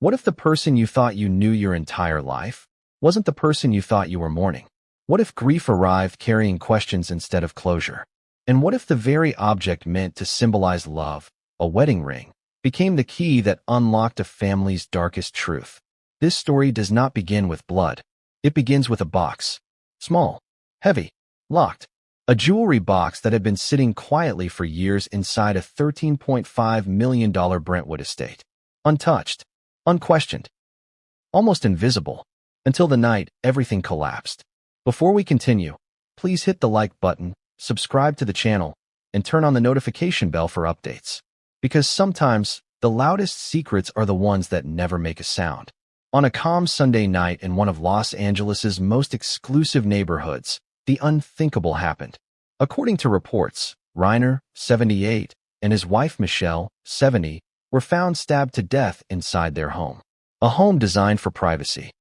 What if the person you thought you knew your entire life wasn't the person you thought you were mourning? What if grief arrived carrying questions instead of closure? And what if the very object meant to symbolize love, a wedding ring, became the key that unlocked a family's darkest truth? This story does not begin with blood. It begins with a box. Small, heavy, locked. A jewelry box that had been sitting quietly for years inside a $13.5 million Brentwood estate. Untouched, unquestioned, almost invisible, until the night everything collapsed. Before we continue, please hit the like button, subscribe to the channel, and turn on the notification bell for updates. Because sometimes, the loudest secrets are the ones that never make a sound. On a calm Sunday night in one of Los Angeles's most exclusive neighborhoods, the unthinkable happened. According to reports, Reiner, 78, and his wife Michelle, 70, were found stabbed to death inside their home. A home designed for privacy,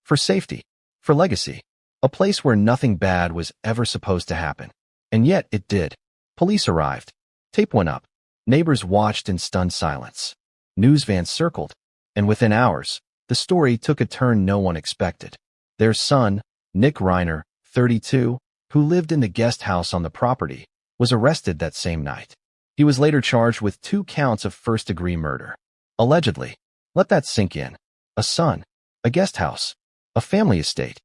for safety, for legacy. A place where nothing bad was ever supposed to happen. And yet it did. Police arrived. Tape went up. Neighbors watched in stunned silence. News vans circled. And within hours, the story took a turn no one expected. Their son, Nick Reiner, 32, who lived in the guest house on the property, was arrested that same night. He was later charged with 2 counts of first-degree murder. Allegedly. Let that sink in. A son, a guest house, a family estate,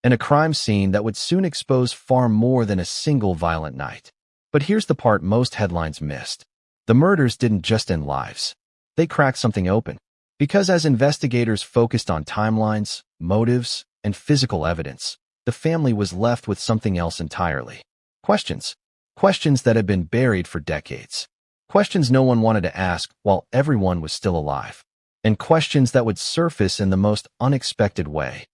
and a crime scene that would soon expose far more than a single violent night. But here's the part most headlines missed. The murders didn't just end lives. They cracked something open. Because as investigators focused on timelines, motives, and physical evidence, the family was left with something else entirely. Questions. Questions that had been buried for decades. Questions no one wanted to ask while everyone was still alive. And questions that would surface in the most unexpected way.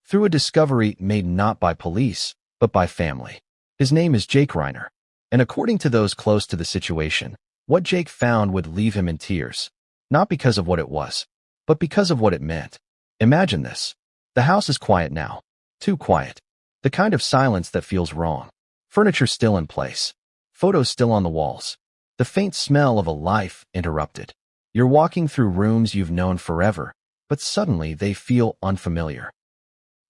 Through a discovery made not by police, but by family. His name is Jake Reiner. And according to those close to the situation, what Jake found would leave him in tears. Not because of what it was, but because of what it meant. Imagine this. The house is quiet now. Too quiet. The kind of silence that feels wrong. Furniture still in place. Photos still on the walls. The faint smell of a life interrupted. You're walking through rooms you've known forever, but suddenly they feel unfamiliar.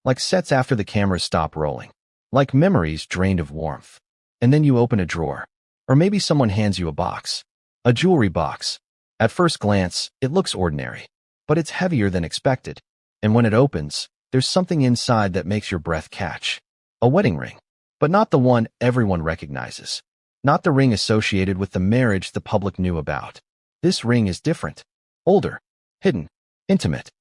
Like sets after the cameras stop rolling. Like memories drained of warmth. And then you open a drawer. Or maybe someone hands you a box. A jewelry box. At first glance, it looks ordinary. But it's heavier than expected. And when it opens, there's something inside that makes your breath catch. A wedding ring. But not the one everyone recognizes. Not the ring associated with the marriage the public knew about. This ring is different. Older. Hidden. Intimate.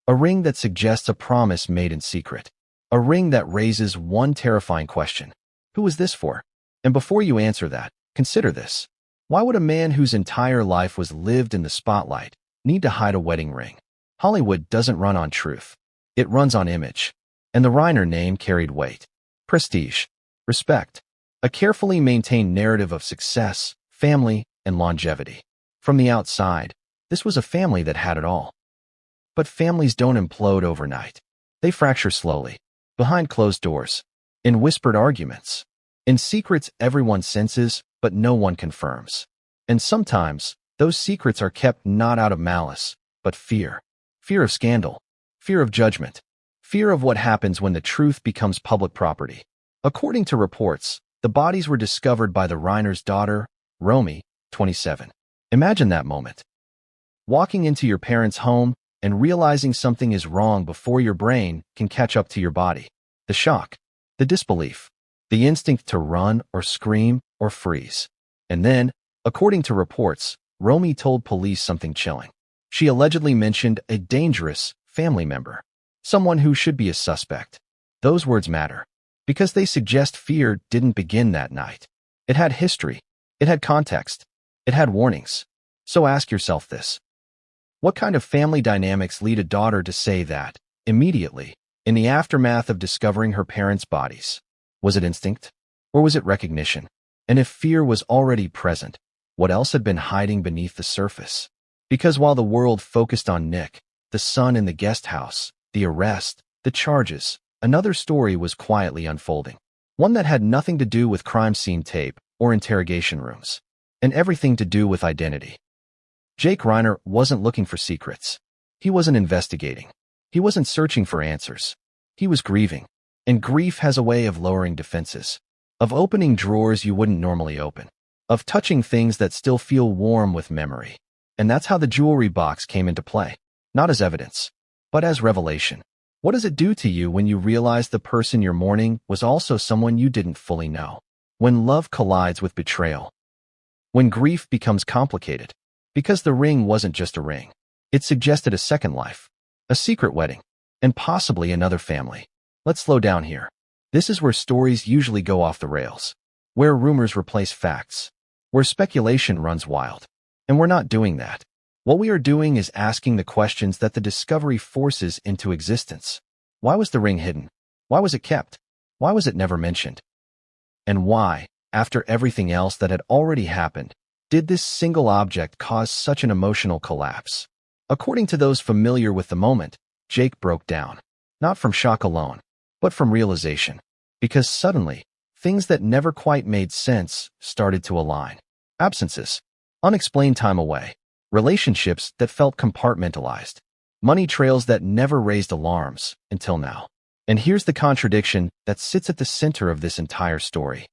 A ring that suggests a promise made in secret. A ring that raises one terrifying question. Who was this for? And before you answer that, consider this. Why would a man whose entire life was lived in the spotlight need to hide a wedding ring? Hollywood doesn't run on truth. It runs on image. And the Reiner name carried weight. Prestige. Respect. A carefully maintained narrative of success, family, and longevity. From the outside, this was a family that had it all. But families don't implode overnight. They fracture slowly, behind closed doors, in whispered arguments, in secrets everyone senses but no one confirms. And sometimes, those secrets are kept not out of malice, but fear. Fear of scandal, fear of judgment, fear of what happens when the truth becomes public property. According to reports, the bodies were discovered by the Reiner's daughter, Romy, 27. Imagine that moment. Walking into your parents' home and realizing something is wrong before your brain can catch up to your body. The shock, the disbelief, the instinct to run or scream or freeze. And then, according to reports, Romy told police something chilling. She allegedly mentioned a dangerous family member, someone who should be a suspect. Those words matter, because they suggest fear didn't begin that night. It had history, it had context, it had warnings. So ask yourself this. What kind of family dynamics lead a daughter to say that, immediately, in the aftermath of discovering her parents' bodies? Was it instinct? Or was it recognition? And if fear was already present, what else had been hiding beneath the surface? Because while the world focused on Nick, the son in the guest house, the arrest, the charges, another story was quietly unfolding. One that had nothing to do with crime scene tape or interrogation rooms, and everything to do with identity. Jake Reiner wasn't looking for secrets. He wasn't investigating. He wasn't searching for answers. He was grieving. And grief has a way of lowering defenses, of opening drawers you wouldn't normally open, of touching things that still feel warm with memory. And that's how the jewelry box came into play, not as evidence, but as revelation. What does it do to you when you realize the person you're mourning was also someone you didn't fully know? When love collides with betrayal. When grief becomes complicated. Because the ring wasn't just a ring. It suggested a second life, a secret wedding, and possibly another family. Let's slow down here. This is where stories usually go off the rails, where rumors replace facts, where speculation runs wild. And we're not doing that. What we are doing is asking the questions that the discovery forces into existence. Why was the ring hidden? Why was it kept? Why was it never mentioned? And why, after everything else that had already happened, did this single object cause such an emotional collapse? According to those familiar with the moment, Jake broke down, not from shock alone, but from realization. Because suddenly, things that never quite made sense started to align. Absences, unexplained time away, relationships that felt compartmentalized, money trails that never raised alarms until now. And here's the contradiction that sits at the center of this entire story.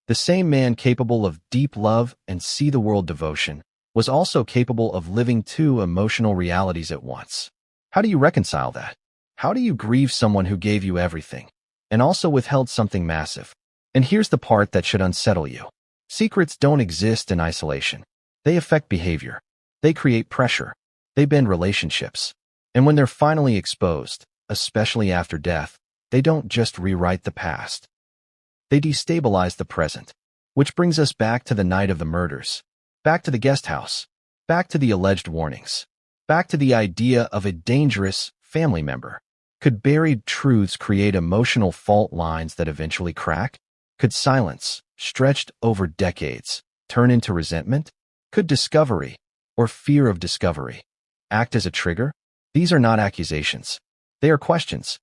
The same man capable of deep love and see-the-world devotion was also capable of living two emotional realities at once. How do you reconcile that? How do you grieve someone who gave you everything and also withheld something massive? And here's the part that should unsettle you. Secrets don't exist in isolation. They affect behavior. They create pressure. They bend relationships. And when they're finally exposed, especially after death, they don't just rewrite the past. They destabilize the present. Which brings us back to the night of the murders, back to the guest house, back to the alleged warnings, back to the idea of a dangerous family member. Could buried truths create emotional fault lines that eventually crack? Could silence, stretched over decades, turn into resentment? Could discovery, or fear of discovery, act as a trigger? These are not accusations. They are questions.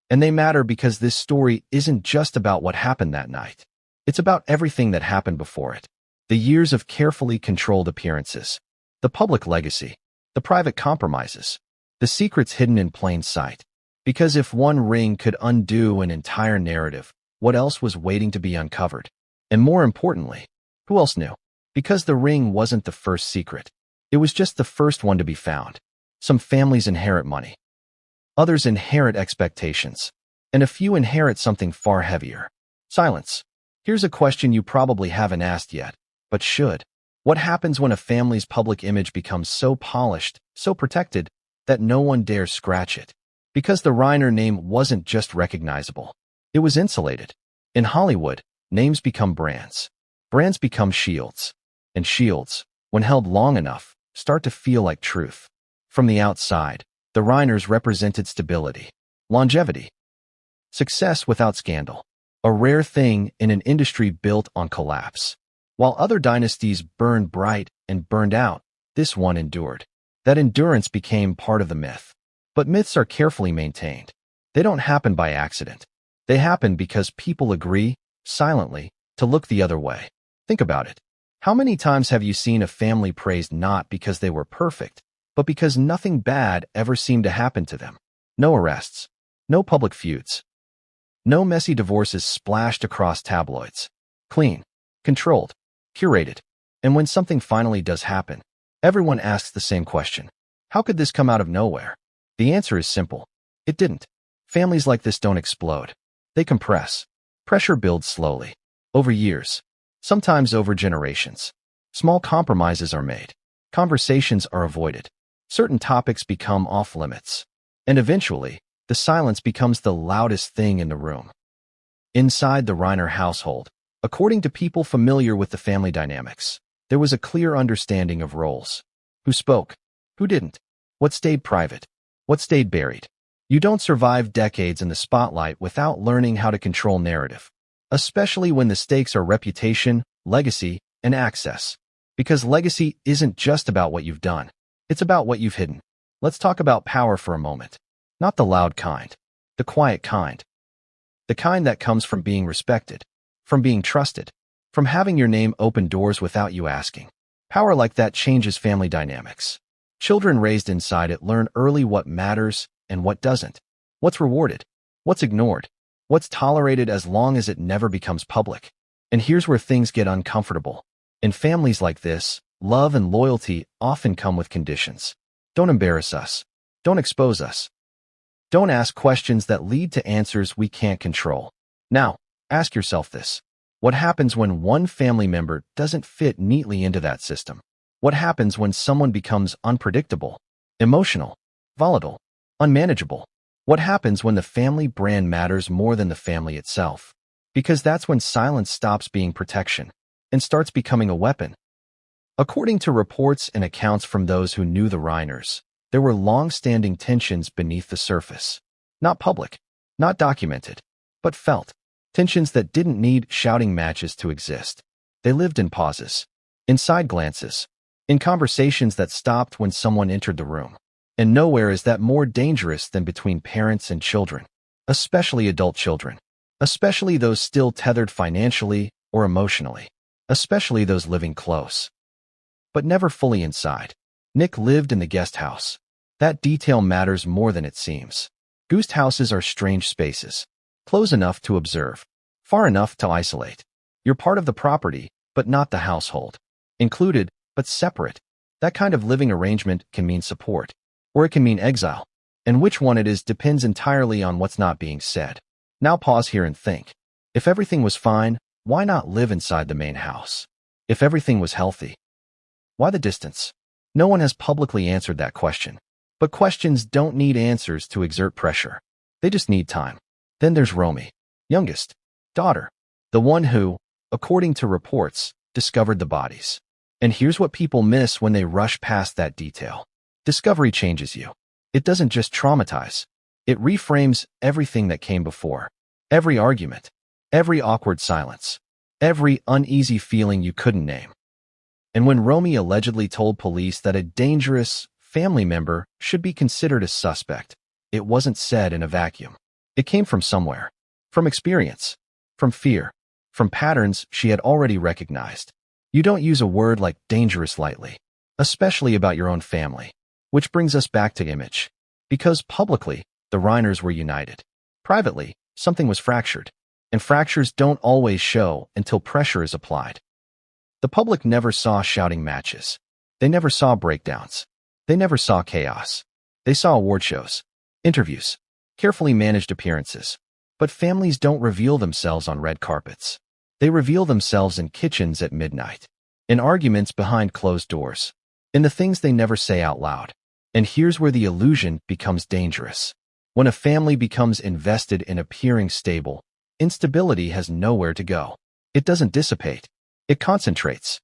And they matter because this story isn't just about what happened that night. It's about everything that happened before it. The years of carefully controlled appearances, the public legacy, the private compromises, the secrets hidden in plain sight. Because if one ring could undo an entire narrative, what else was waiting to be uncovered? And more importantly, who else knew? Because the ring wasn't the first secret. It was just the first one to be found. Some families inherit money. Others inherit expectations. And a few inherit something far heavier. Silence. Here's a question you probably haven't asked yet, but should. What happens when a family's public image becomes so polished, so protected, that no one dares scratch it? Because the Reiner name wasn't just recognizable. It was insulated. In Hollywood, names become brands. Brands become shields. And shields, when held long enough, start to feel like truth. From the outside, the Reiners represented stability, longevity, success without scandal, a rare thing in an industry built on collapse. While other dynasties burned bright and burned out, this one endured. That endurance became part of the myth. But myths are carefully maintained. They don't happen by accident. They happen because people agree, silently, to look the other way. Think about it. How many times have you seen a family praised not because they were perfect, but because nothing bad ever seemed to happen to them? No arrests, no public feuds, no messy divorces splashed across tabloids. Clean, controlled, curated. And when something finally does happen, everyone asks the same question. How could this come out of nowhere? The answer is simple. It didn't. Families like this don't explode. They compress. Pressure builds slowly, over years, sometimes over generations. Small compromises are made. Conversations are avoided. Certain topics become off limits. And eventually, the silence becomes the loudest thing in the room. Inside the Reiner household, according to people familiar with the family dynamics, there was a clear understanding of roles. Who spoke? Who didn't? What stayed private? What stayed buried? You don't survive decades in the spotlight without learning how to control narrative, especially when the stakes are reputation, legacy, and access. Because legacy isn't just about what you've done. It's about what you've hidden. Let's talk about power for a moment. Not the loud kind, the quiet kind. The kind that comes from being respected, from being trusted, from having your name open doors without you asking. Power like that changes family dynamics. Children raised inside it learn early what matters and what doesn't, what's rewarded, what's ignored, what's tolerated as long as it never becomes public. And here's where things get uncomfortable. In families like this, love and loyalty often come with conditions. Don't embarrass us. Don't expose us. Don't ask questions that lead to answers we can't control. Now, ask yourself this. What happens when one family member doesn't fit neatly into that system? What happens when someone becomes unpredictable, emotional, volatile, unmanageable? What happens when the family brand matters more than the family itself? Because that's when silence stops being protection and starts becoming a weapon. According to reports and accounts from those who knew the Reiners, there were long-standing tensions beneath the surface. Not public, not documented, but felt. Tensions that didn't need shouting matches to exist. They lived in pauses, in side glances, in conversations that stopped when someone entered the room. And nowhere is that more dangerous than between parents and children, especially adult children, especially those still tethered financially or emotionally, especially those living close, but never fully inside. Nick lived in the guest house. That detail matters more than it seems. Guest houses are strange spaces. Close enough to observe, far enough to isolate. You're part of the property, but not the household. Included, but separate. That kind of living arrangement can mean support, or it can mean exile. And which one it is depends entirely on what's not being said. Now pause here and think. If everything was fine, why not live inside the main house? If everything was healthy, why the distance? No one has publicly answered that question. But questions don't need answers to exert pressure. They just need time. Then there's Romy, youngest daughter, the one who, according to reports, discovered the bodies. And here's what people miss when they rush past that detail. Discovery changes you. It doesn't just traumatize. It reframes everything that came before. Every argument, every awkward silence, every uneasy feeling you couldn't name. And when Romy allegedly told police that a dangerous family member should be considered a suspect, it wasn't said in a vacuum. It came from somewhere, from experience, from fear, from patterns she had already recognized. You don't use a word like dangerous lightly, especially about your own family. Which brings us back to image. Because publicly, the Reiners were united. Privately, something was fractured. And fractures don't always show until pressure is applied. The public never saw shouting matches. They never saw breakdowns. They never saw chaos. They saw award shows, interviews, carefully managed appearances. But families don't reveal themselves on red carpets. They reveal themselves in kitchens at midnight, in arguments behind closed doors, in the things they never say out loud. And here's where the illusion becomes dangerous. When a family becomes invested in appearing stable, instability has nowhere to go. It doesn't dissipate. It concentrates.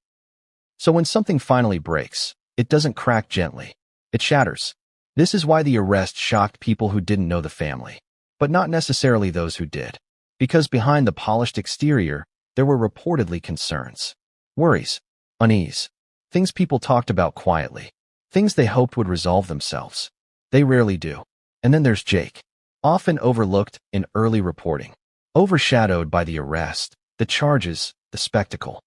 So when something finally breaks, it doesn't crack gently. It shatters. This is why the arrest shocked people who didn't know the family, but not necessarily those who did. Because behind the polished exterior, there were reportedly concerns, worries, unease, things people talked about quietly, things they hoped would resolve themselves. They rarely do. And then there's Jake, often overlooked in early reporting, overshadowed by the arrest, the charges, the spectacle.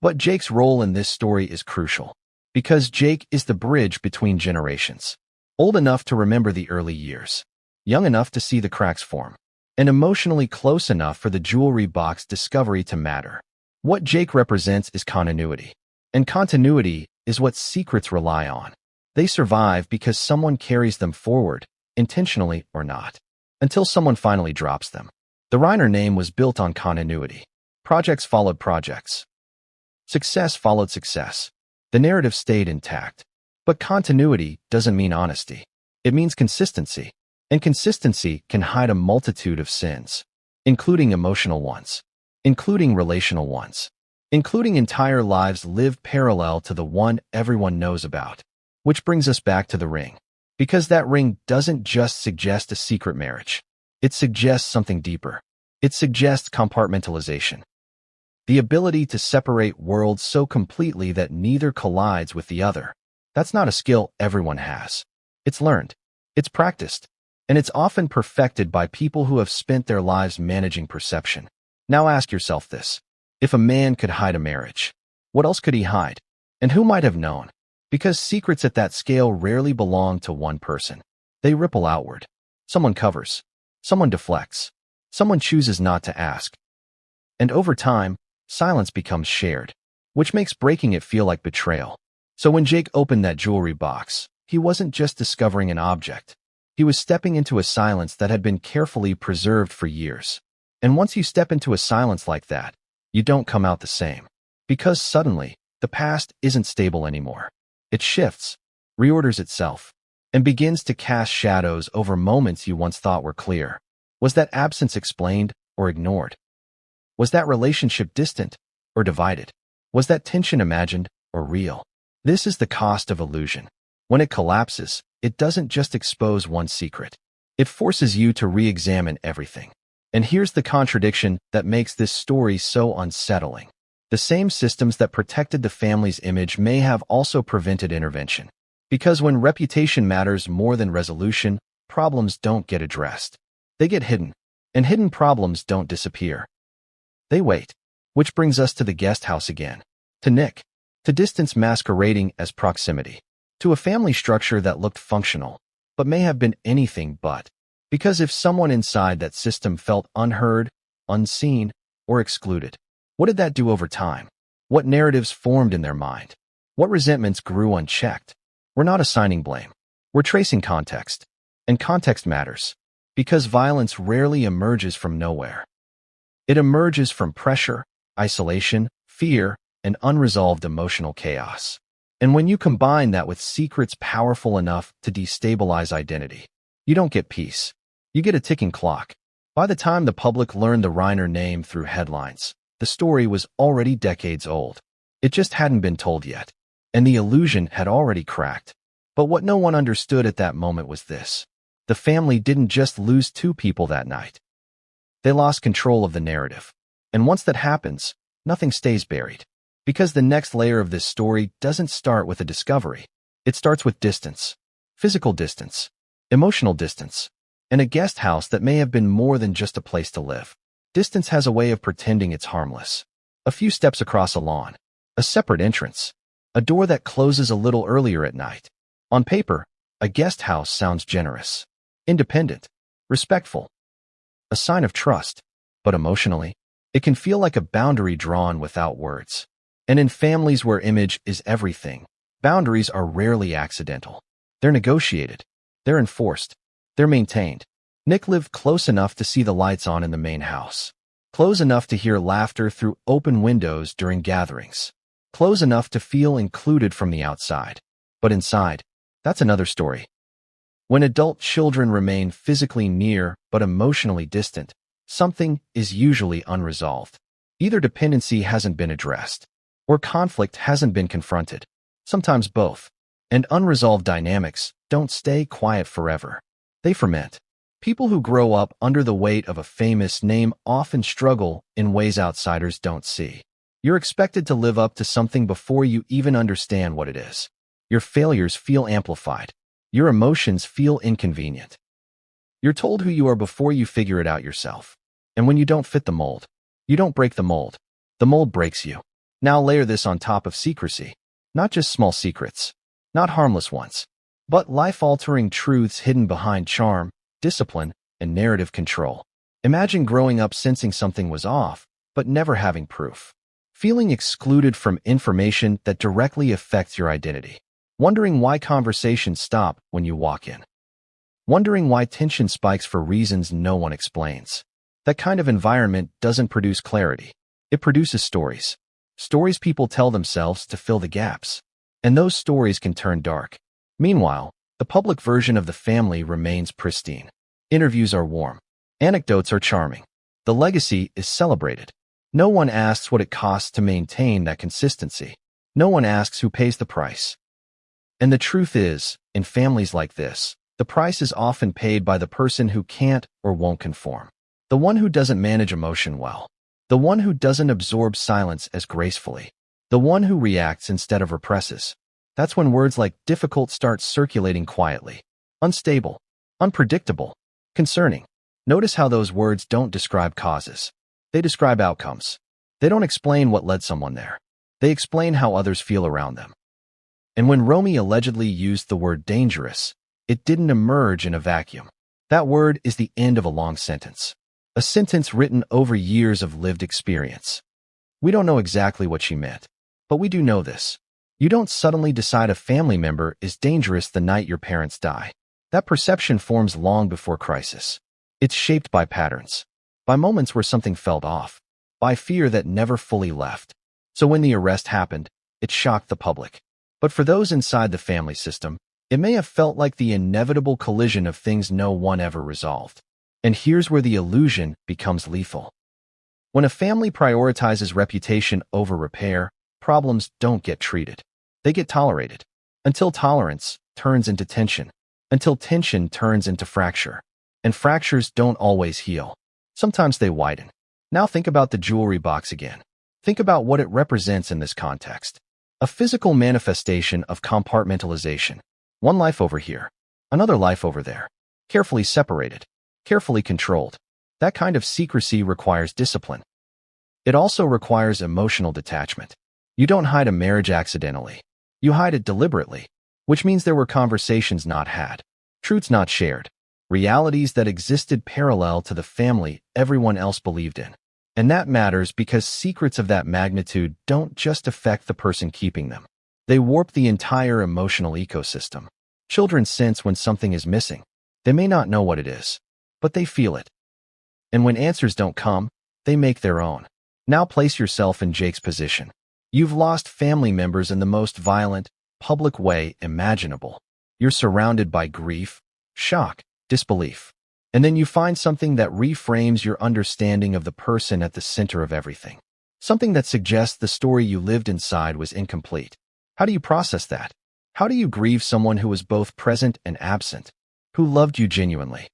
But Jake's role in this story is crucial, because Jake is the bridge between generations. Old enough to remember the early years, young enough to see the cracks form, and emotionally close enough for the jewelry box discovery to matter. What Jake represents is continuity, and continuity is what secrets rely on. They survive because someone carries them forward, intentionally or not, until someone finally drops them. The Reiner name was built on continuity. Projects followed projects. Success followed success. The narrative stayed intact. But continuity doesn't mean honesty. It means consistency. And consistency can hide a multitude of sins, including emotional ones, including relational ones, including entire lives lived parallel to the one everyone knows about. Which brings us back to the ring. Because that ring doesn't just suggest a secret marriage. It suggests something deeper. It suggests compartmentalization. The ability to separate worlds so completely that neither collides with the other. That's not a skill everyone has. It's learned. It's practiced. And it's often perfected by people who have spent their lives managing perception. Now ask yourself this. If a man could hide a marriage, what else could he hide? And who might have known? Because secrets at that scale rarely belong to one person. They ripple outward. Someone covers. Someone deflects. Someone chooses not to ask. And over time, silence becomes shared, which makes breaking it feel like betrayal. So when Jake opened that jewelry box, he wasn't just discovering an object. He was stepping into a silence that had been carefully preserved for years. And once you step into a silence like that, you don't come out the same. Because suddenly, the past isn't stable anymore. It shifts, reorders itself, and begins to cast shadows over moments you once thought were clear. Was that absence explained or ignored? Was that relationship distant or divided? Was that tension imagined or real? This is the cost of illusion. When it collapses, it doesn't just expose one secret. It forces you to re-examine everything. And here's the contradiction that makes this story so unsettling. The same systems that protected the family's image may have also prevented intervention. Because when reputation matters more than resolution, problems don't get addressed. They get hidden, and hidden problems don't disappear. They wait. Which brings us to the guest house again. To Nick. To distance masquerading as proximity. To a family structure that looked functional, but may have been anything but. Because if someone inside that system felt unheard, unseen, or excluded, what did that do over time? What narratives formed in their mind? What resentments grew unchecked? We're not assigning blame. We're tracing context. And context matters. Because violence rarely emerges from nowhere. It emerges from pressure, isolation, fear, and unresolved emotional chaos. And when you combine that with secrets powerful enough to destabilize identity, you don't get peace. You get a ticking clock. By the time the public learned the Reiner name through headlines, the story was already decades old. It just hadn't been told yet. And the illusion had already cracked. But what no one understood at that moment was this. The family didn't just lose two people that night. They lost control of the narrative. And once that happens, nothing stays buried. Because the next layer of this story doesn't start with a discovery. It starts with distance. Physical distance. Emotional distance. And a guest house that may have been more than just a place to live. Distance has a way of pretending it's harmless. A few steps across a lawn. A separate entrance. A door that closes a little earlier at night. On paper, a guest house sounds generous. Independent. Respectful. A sign of trust. But emotionally, it can feel like a boundary drawn without words. And in families where image is everything, boundaries are rarely accidental. They're negotiated. They're enforced. They're maintained. Nick lived close enough to see the lights on in the main house. Close enough to hear laughter through open windows during gatherings. Close enough to feel included from the outside. But inside, that's another story. When adult children remain physically near but emotionally distant, something is usually unresolved. Either dependency hasn't been addressed, or conflict hasn't been confronted. Sometimes both. And unresolved dynamics don't stay quiet forever. They ferment. People who grow up under the weight of a famous name often struggle in ways outsiders don't see. You're expected to live up to something before you even understand what it is. Your failures feel amplified. Your emotions feel inconvenient. You're told who you are before you figure it out yourself. And when you don't fit the mold, you don't break the mold. The mold breaks you. Now layer this on top of secrecy. Not just small secrets. Not harmless ones. But life-altering truths hidden behind charm, discipline, and narrative control. Imagine growing up sensing something was off, but never having proof. Feeling excluded from information that directly affects your identity. Wondering why conversations stop when you walk in. Wondering why tension spikes for reasons no one explains. That kind of environment doesn't produce clarity. It produces stories. Stories people tell themselves to fill the gaps. And those stories can turn dark. Meanwhile, the public version of the family remains pristine. Interviews are warm. Anecdotes are charming. The legacy is celebrated. No one asks what it costs to maintain that consistency. No one asks who pays the price. And the truth is, in families like this, the price is often paid by the person who can't or won't conform. The one who doesn't manage emotion well. The one who doesn't absorb silence as gracefully. The one who reacts instead of represses. That's when words like difficult start circulating quietly. Unstable. Unpredictable. Concerning. Notice how those words don't describe causes. They describe outcomes. They don't explain what led someone there. They explain how others feel around them. And when Romy allegedly used the word dangerous, it didn't emerge in a vacuum. That word is the end of a long sentence. A sentence written over years of lived experience. We don't know exactly what she meant, but we do know this. You don't suddenly decide a family member is dangerous the night your parents die. That perception forms long before crisis. It's shaped by patterns, by moments where something felt off, by fear that never fully left. So when the arrest happened, it shocked the public. But for those inside the family system, it may have felt like the inevitable collision of things no one ever resolved. And here's where the illusion becomes lethal. When a family prioritizes reputation over repair, problems don't get treated. They get tolerated. Until tolerance turns into tension. Until tension turns into fracture. And fractures don't always heal. Sometimes they widen. Now think about the jewelry box again. Think about what it represents in this context. A physical manifestation of compartmentalization. One life over here, another life over there. Carefully separated, carefully controlled. That kind of secrecy requires discipline. It also requires emotional detachment. You don't hide a marriage accidentally. You hide it deliberately, which means there were conversations not had, truths not shared, realities that existed parallel to the family everyone else believed in. And that matters because secrets of that magnitude don't just affect the person keeping them. They warp the entire emotional ecosystem. Children sense when something is missing. They may not know what it is, but they feel it. And when answers don't come, they make their own. Now place yourself in Jake's position. You've lost family members in the most violent, public way imaginable. You're surrounded by grief, shock, disbelief. And then you find something that reframes your understanding of the person at the center of everything. Something that suggests the story you lived inside was incomplete. How do you process that? How do you grieve someone who was both present and absent, who loved you genuinely,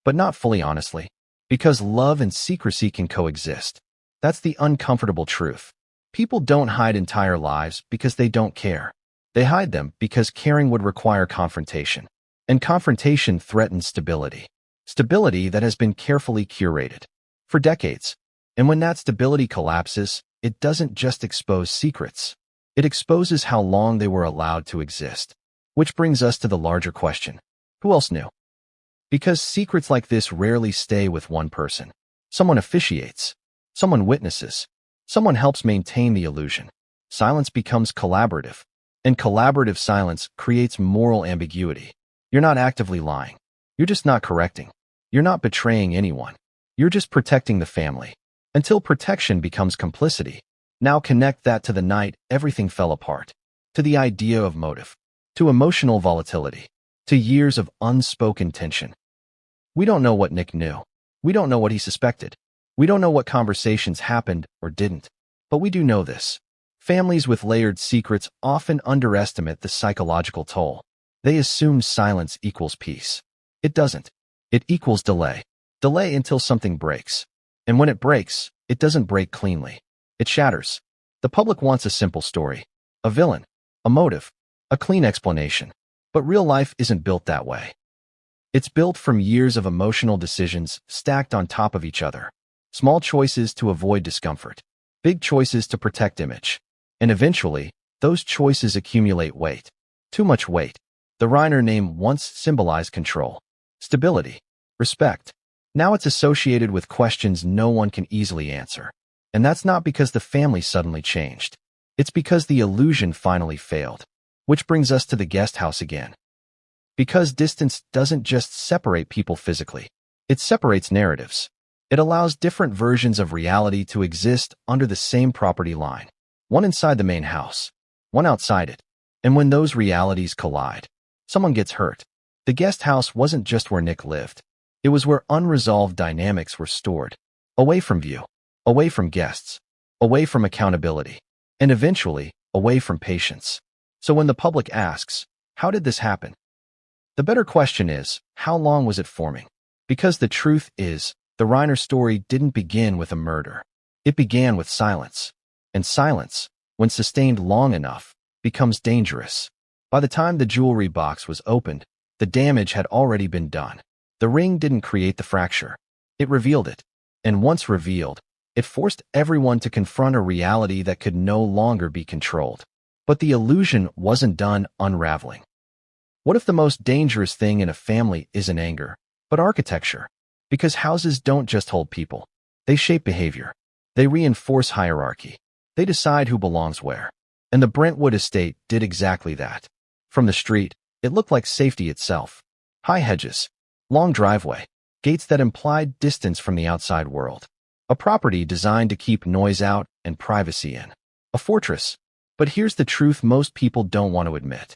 but not fully honestly? Because love and secrecy can coexist. That's the uncomfortable truth. People don't hide entire lives because they don't care. They hide them because caring would require confrontation. And confrontation threatens stability. Stability that has been carefully curated for decades. And when that stability collapses, it doesn't just expose secrets. It exposes how long they were allowed to exist. Which brings us to the larger question. Who else knew? Because secrets like this rarely stay with one person. Someone officiates. Someone witnesses. Someone helps maintain the illusion. Silence becomes collaborative. And collaborative silence creates moral ambiguity. You're not actively lying. You're just not correcting. You're not betraying anyone. You're just protecting the family. Until protection becomes complicity. Now connect that to the night everything fell apart. To the idea of motive. To emotional volatility. To years of unspoken tension. We don't know what Nick knew. We don't know what he suspected. We don't know what conversations happened or didn't. But we do know this. Families with layered secrets often underestimate the psychological toll. They assume silence equals peace. It doesn't. It equals delay. Delay until something breaks. And when it breaks, it doesn't break cleanly. It shatters. The public wants a simple story. A villain. A motive. A clean explanation. But real life isn't built that way. It's built from years of emotional decisions stacked on top of each other. Small choices to avoid discomfort. Big choices to protect image. And eventually, those choices accumulate weight. Too much weight. The Reiner name once symbolized control, stability, respect. Now it's associated with questions no one can easily answer. And that's not because the family suddenly changed. It's because the illusion finally failed. Which brings us to the guest house again. Because distance doesn't just separate people physically. It separates narratives. It allows different versions of reality to exist under the same property line. One inside the main house, one outside it. And when those realities collide, someone gets hurt. The guest house wasn't just where Nick lived. It was where unresolved dynamics were stored. Away from view, away from guests, away from accountability, and eventually, away from patience. So when the public asks, how did this happen? The better question is, how long was it forming? Because the truth is, the Reiner story didn't begin with a murder. It began with silence. And silence, when sustained long enough, becomes dangerous. By the time the jewelry box was opened, the damage had already been done. The ring didn't create the fracture. It revealed it. And once revealed, It forced everyone to confront a reality that could no longer be controlled. But the illusion wasn't done unraveling. What if the most dangerous thing in a family isn't anger, but architecture? Because houses don't just hold people. They shape behavior. They reinforce hierarchy. They decide who belongs where. And the Brentwood estate did exactly that. From the street, it looked like safety itself. High hedges, long driveway, gates that implied distance from the outside world. A property designed to keep noise out and privacy in. A fortress. But here's the truth most people don't want to admit.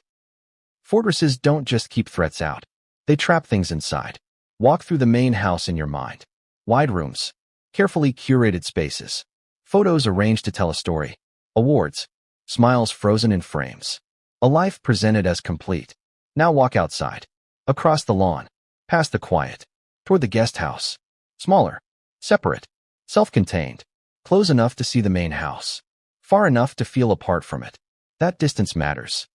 Fortresses don't just keep threats out. They trap things inside. Walk through the main house in your mind. Wide rooms. Carefully curated spaces. Photos arranged to tell a story. Awards. Smiles frozen in frames. A life presented as complete. Now walk outside. Across the lawn. Past the quiet. Toward the guest house. Smaller. Separate. Self-contained. Close enough to see the main house. Far enough to feel apart from it. That distance matters.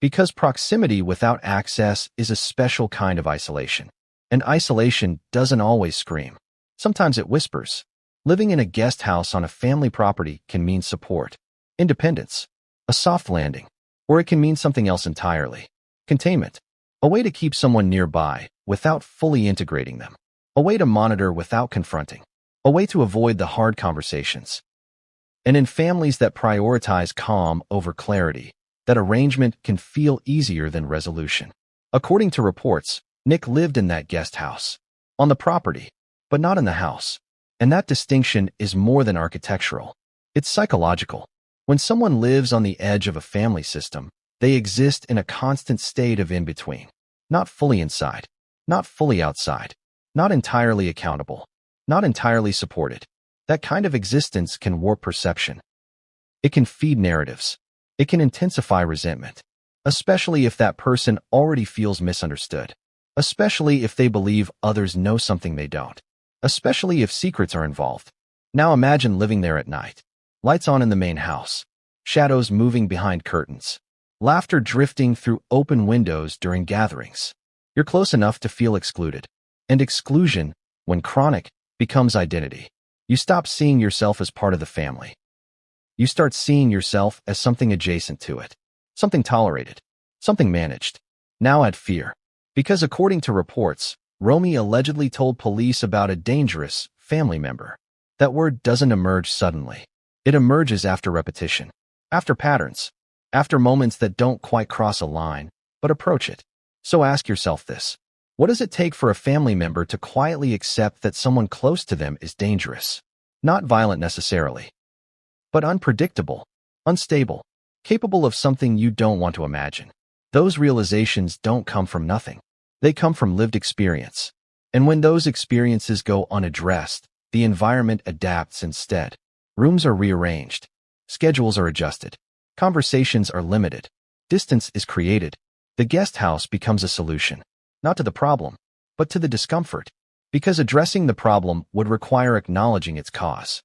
Because proximity without access is a special kind of isolation. And isolation doesn't always scream. Sometimes it whispers. Living in a guest house on a family property can mean support, independence, a soft landing, or it can mean something else entirely. Containment, a way to keep someone nearby without fully integrating them, a way to monitor without confronting, a way to avoid the hard conversations. And in families that prioritize calm over clarity, that arrangement can feel easier than resolution. According to reports, Nick lived in that guest house, on the property, but not in the house. And that distinction is more than architectural. It's psychological. When someone lives on the edge of a family system, they exist in a constant state of in-between. Not fully inside, not fully outside, not entirely accountable, not entirely supported. That kind of existence can warp perception. It can feed narratives. It can intensify resentment, especially if that person already feels misunderstood, especially if they believe others know something they don't, especially if secrets are involved. Now imagine living there at night. Lights on in the main house, shadows moving behind curtains, laughter drifting through open windows during gatherings. You're close enough to feel excluded. And exclusion, when chronic, becomes identity. You stop seeing yourself as part of the family. You start seeing yourself as something adjacent to it, something tolerated, something managed. Now add fear. Because according to reports, Romy allegedly told police about a dangerous family member. That word doesn't emerge suddenly. It emerges after repetition, after patterns, after moments that don't quite cross a line, but approach it. So ask yourself this. What does it take for a family member to quietly accept that someone close to them is dangerous? Not violent necessarily, but unpredictable, unstable, capable of something you don't want to imagine. Those realizations don't come from nothing. They come from lived experience. And when those experiences go unaddressed, the environment adapts instead. Rooms are rearranged. Schedules are adjusted. Conversations are limited. Distance is created. The guest house becomes a solution, not to the problem, but to the discomfort, because addressing the problem would require acknowledging its cause.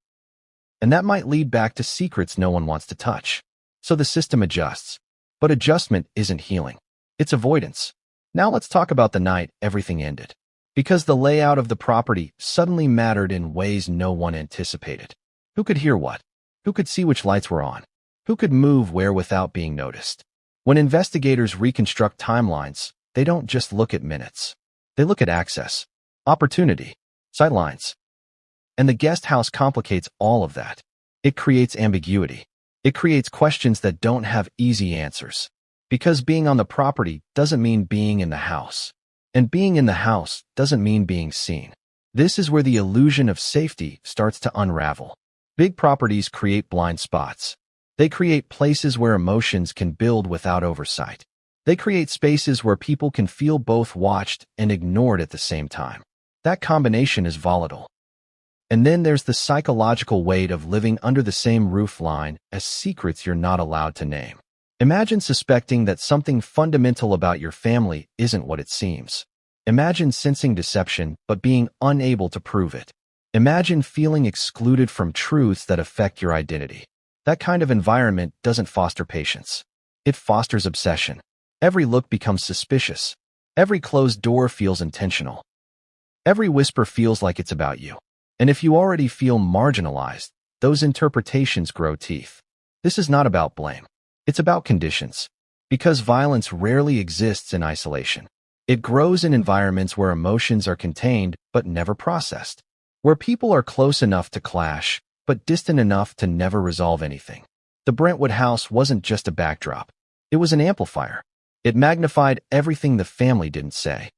And that might lead back to secrets no one wants to touch. So the system adjusts. But adjustment isn't healing. It's avoidance. Now let's talk about the night everything ended. Because the layout of the property suddenly mattered in ways no one anticipated. Who could hear what? Who could see which lights were on? Who could move where without being noticed? When investigators reconstruct timelines, they don't just look at minutes. They look at access, opportunity, sightlines. And the guest house complicates all of that. It creates ambiguity. It creates questions that don't have easy answers. Because being on the property doesn't mean being in the house. And being in the house doesn't mean being seen. This is where the illusion of safety starts to unravel. Big properties create blind spots. They create places where emotions can build without oversight. They create spaces where people can feel both watched and ignored at the same time. That combination is volatile. And then there's the psychological weight of living under the same roof line as secrets you're not allowed to name. Imagine suspecting that something fundamental about your family isn't what it seems. Imagine sensing deception but being unable to prove it. Imagine feeling excluded from truths that affect your identity. That kind of environment doesn't foster patience. It fosters obsession. Every look becomes suspicious. Every closed door feels intentional. Every whisper feels like it's about you. And if you already feel marginalized, those interpretations grow teeth. This is not about blame. It's about conditions. Because violence rarely exists in isolation. It grows in environments where emotions are contained but never processed. Where people are close enough to clash, but distant enough to never resolve anything. The Brentwood house wasn't just a backdrop. It was an amplifier. It magnified everything the family didn't say.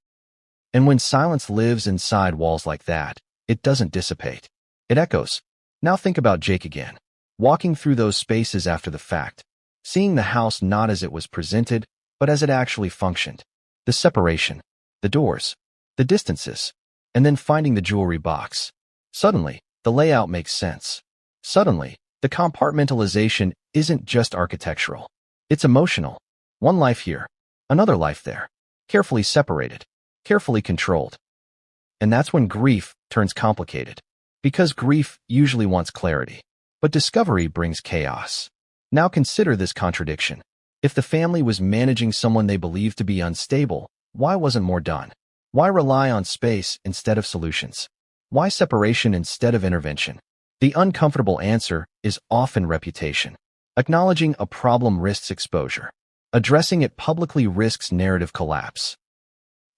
And when silence lives inside walls like that, it doesn't dissipate. It echoes. Now think about Jake again. Walking through those spaces after the fact. Seeing the house not as it was presented, but as it actually functioned. The separation, the doors, the distances, and then finding the jewelry box. Suddenly, the layout makes sense. Suddenly, the compartmentalization isn't just architectural. It's emotional. One life here, another life there. Carefully separated, carefully controlled. And that's when grief turns complicated. Because grief usually wants clarity. But discovery brings chaos. Now consider this contradiction. If the family was managing someone they believed to be unstable, why wasn't more done? Why rely on space instead of solutions? Why separation instead of intervention? The uncomfortable answer is often reputation. Acknowledging a problem risks exposure. Addressing it publicly risks narrative collapse.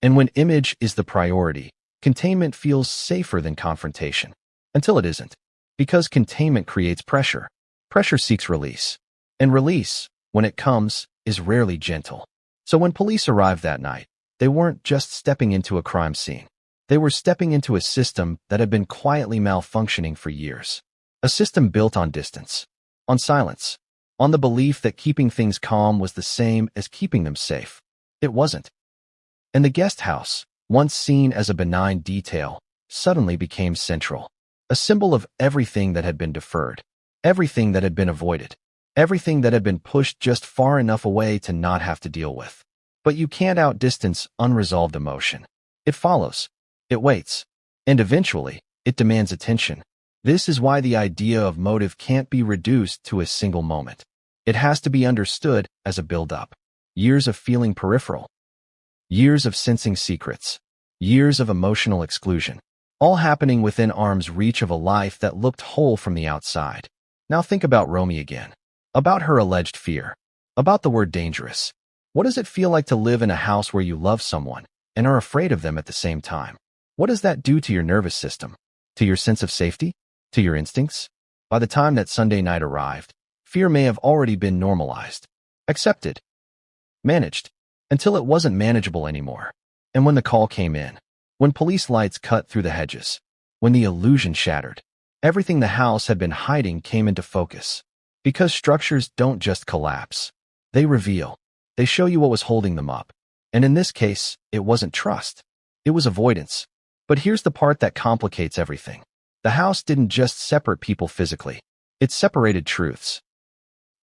And when image is the priority, containment feels safer than confrontation. Until it isn't. Because containment creates pressure. Pressure seeks release. And release, when it comes, is rarely gentle. So when police arrived that night, they weren't just stepping into a crime scene. They were stepping into a system that had been quietly malfunctioning for years. A system built on distance, on silence, on the belief that keeping things calm was the same as keeping them safe. It wasn't. And the guest house, once seen as a benign detail, suddenly became central. A symbol of everything that had been deferred, everything that had been avoided, everything that had been pushed just far enough away to not have to deal with. But you can't outdistance unresolved emotion. It follows. It waits. And eventually, it demands attention. This is why the idea of motive can't be reduced to a single moment. It has to be understood as a build-up. Years of feeling peripheral. Years of sensing secrets. Years of emotional exclusion. All happening within arm's reach of a life that looked whole from the outside. Now think about Romy again. About her alleged fear. About the word dangerous. What does it feel like to live in a house where you love someone and are afraid of them at the same time? What does that do to your nervous system? To your sense of safety? To your instincts? By the time that Sunday night arrived, fear may have already been normalized, accepted, managed, until it wasn't manageable anymore. And when the call came in, when police lights cut through the hedges, when the illusion shattered, everything the house had been hiding came into focus. Because structures don't just collapse. They reveal. They show you what was holding them up. And in this case, it wasn't trust. It was avoidance. But here's the part that complicates everything. The house didn't just separate people physically. It separated truths.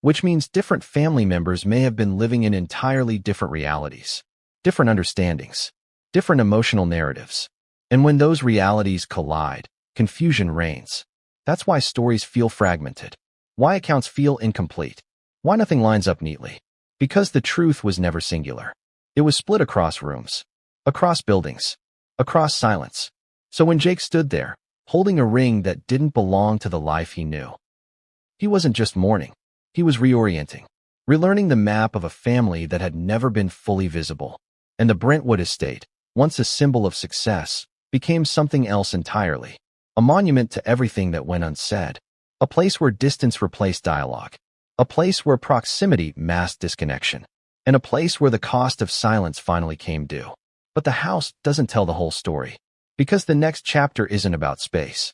Which means different family members may have been living in entirely different realities, different understandings, different emotional narratives. And when those realities collide, confusion reigns. That's why stories feel fragmented. Why accounts feel incomplete. Why nothing lines up neatly. Because the truth was never singular. It was split across rooms, across buildings, across silence. So when Jake stood there, holding a ring that didn't belong to the life he knew, he wasn't just mourning. He was reorienting, relearning the map of a family that had never been fully visible. And the Brentwood estate, once a symbol of success, became something else entirely. A monument to everything that went unsaid. A place where distance replaced dialogue. A place where proximity masked disconnection. And a place where the cost of silence finally came due. But the house doesn't tell the whole story. Because the next chapter isn't about space.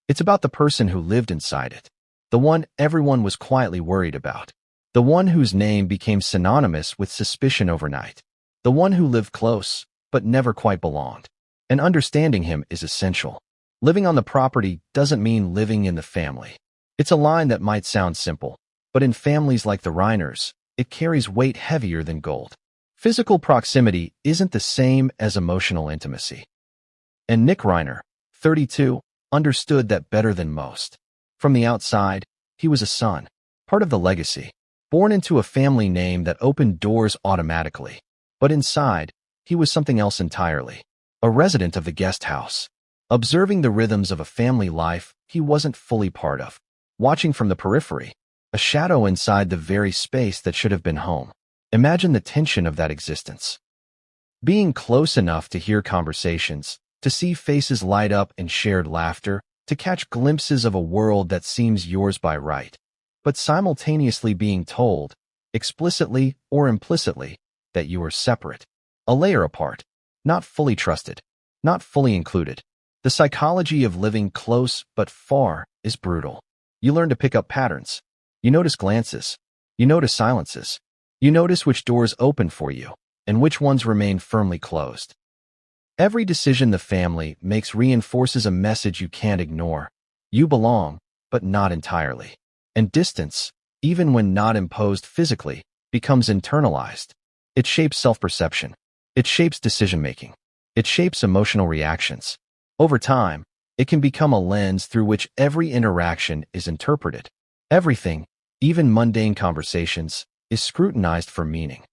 It's about the person who lived inside it. The one everyone was quietly worried about. The one whose name became synonymous with suspicion overnight. The one who lived close, but never quite belonged. And understanding him is essential. Living on the property doesn't mean living in the family. It's a line that might sound simple, but in families like the Reiners, it carries weight heavier than gold. Physical proximity isn't the same as emotional intimacy. And Nick Reiner, 32, understood that better than most. From the outside, he was a son, part of the legacy, born into a family name that opened doors automatically. But inside, he was something else entirely. A resident of the guest house. observing the rhythms of a family life he wasn't fully part of, watching from the periphery, a shadow inside the very space that should have been home. Imagine the tension of that existence. Being close enough to hear conversations, to see faces light up in shared laughter, to catch glimpses of a world that seems yours by right, but simultaneously being told, explicitly or implicitly, that you are separate, a layer apart, not fully trusted, not fully included. The psychology of living close but far is brutal. You learn to pick up patterns. You notice glances. You notice silences. You notice which doors open for you and which ones remain firmly closed. Every decision the family makes reinforces a message you can't ignore. You belong, but not entirely. And distance, even when not imposed physically, becomes internalized. It shapes self-perception. It shapes decision-making. It shapes emotional reactions. Over time, it can become a lens through which every interaction is interpreted. Everything, even mundane conversations, is scrutinized for meaning.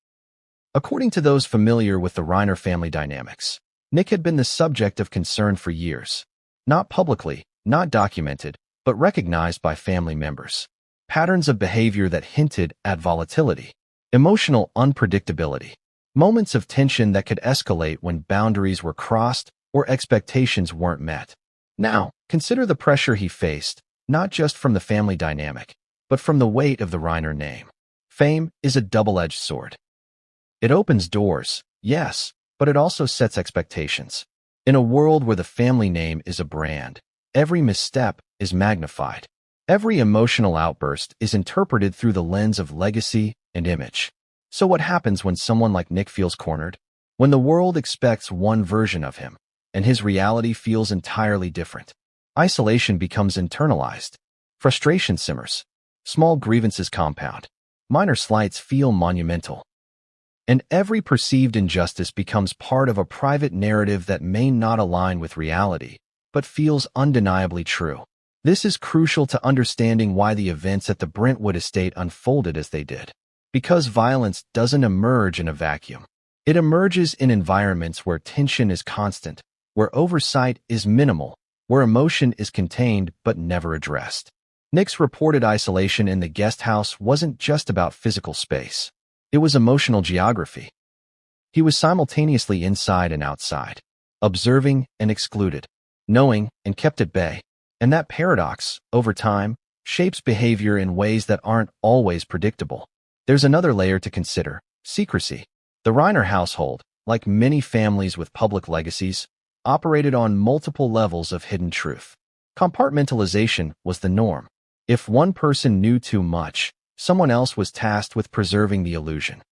According to those familiar with the Reiner family dynamics, Nick had been the subject of concern for years. Not publicly, not documented, but recognized by family members. Patterns of behavior that hinted at volatility, emotional unpredictability, moments of tension that could escalate when boundaries were crossed or expectations weren't met. Now, consider the pressure he faced, not just from the family dynamic, but from the weight of the Reiner name. Fame is a double-edged sword. It opens doors, yes, but it also sets expectations. In a world where the family name is a brand, every misstep is magnified. Every emotional outburst is interpreted through the lens of legacy and image. So what happens when someone like Nick feels cornered? When the world expects one version of him, and his reality feels entirely different. Isolation becomes internalized. Frustration simmers. Small grievances compound. Minor slights feel monumental. And every perceived injustice becomes part of a private narrative that may not align with reality, but feels undeniably true. This is crucial to understanding why the events at the Brentwood estate unfolded as they did. Because violence doesn't emerge in a vacuum. It emerges in environments where tension is constant, where oversight is minimal, where emotion is contained but never addressed. Nick's reported isolation in the guest house wasn't just about physical space. It was emotional geography. He was simultaneously inside and outside, observing and excluded, knowing and kept at bay. And that paradox, over time, shapes behavior in ways that aren't always predictable. There's another layer to consider: secrecy. The Reiner household, like many families with public legacies, operated on multiple levels of hidden truth. Compartmentalization was the norm. If one person knew too much, someone else was tasked with preserving the illusion.